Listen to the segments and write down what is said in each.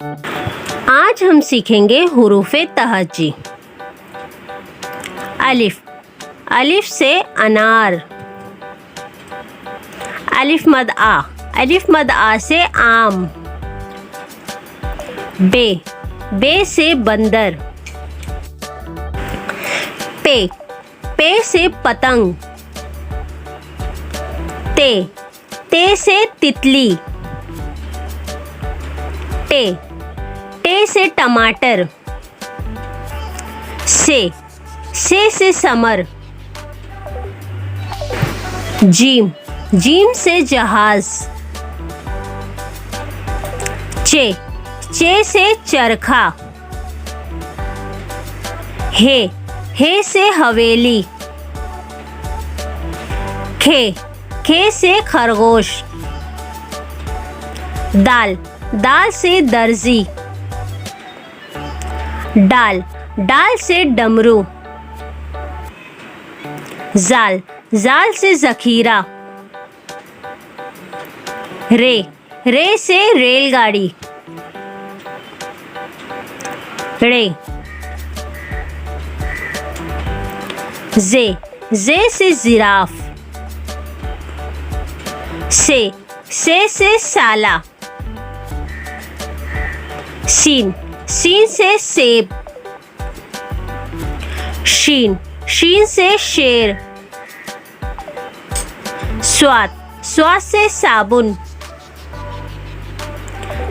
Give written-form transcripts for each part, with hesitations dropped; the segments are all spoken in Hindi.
आज हम सीखेंगे हुरूफ़े तहज्जी। अलिफ, अलिफ से अनार। अलिफ मद आ, अलिफ मद आ से आम। बे, बे से बंदर। पे, पे से पतंग। ते, ते से तितली। टे, टे से टमाटर। से समर। जीम, जीम से जहाज। चे से चरखा। हे से हवेली। खे से खरगोश। दाल से दर्जी। डाल से डमरू। जाल से जखीरा। रे से रेलगाड़ी। जे से जिराफ। से साला। सीन से सेब। शीन से शेर। स्वाद से साबुन।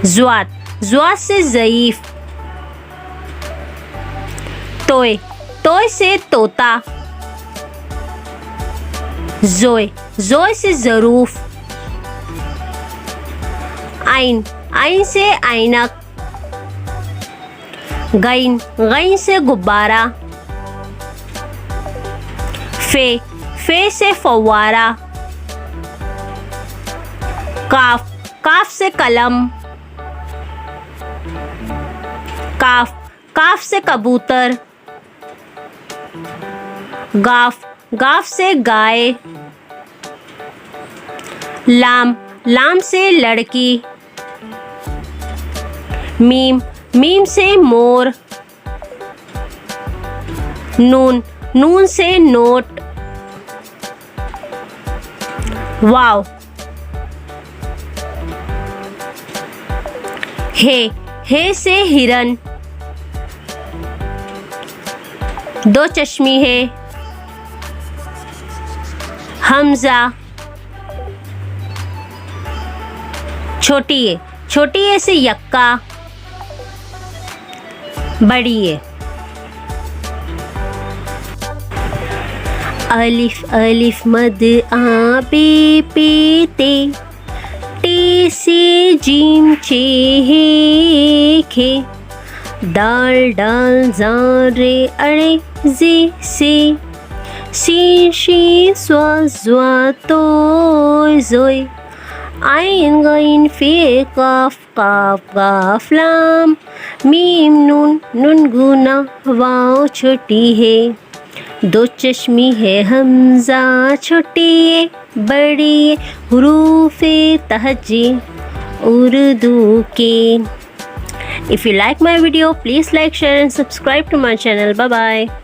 ज्वात से ज़ईफ। तोय से तोता। जोय से ज़रूफ। आइन से ऐनक। गईन से गुब्बारा। फे से फव्वारा। काफ से कलम। काफ से कबूतर। गाफ से गाय। लाम से लड़की। मीम से मोर। नून से नोट। वाव, हे से हिरन। दो चश्मी है। हमजा। छोटी ए से यक्का। बड़ी ए। अलिफ मद आ पे ते। टे से जीम चे हे खे। दाल जा रे अड़े जे से। शी स्वा तो जोय। आइन गईन फे काफ लाम। मीम नून गुना वाव छोटी है। दो चश्मी है हमजा छोटी है बड़ी है हुरूफ़े तहज्जी उर्दू के। If you like my video, please like, share and subscribe to my channel. Bye bye.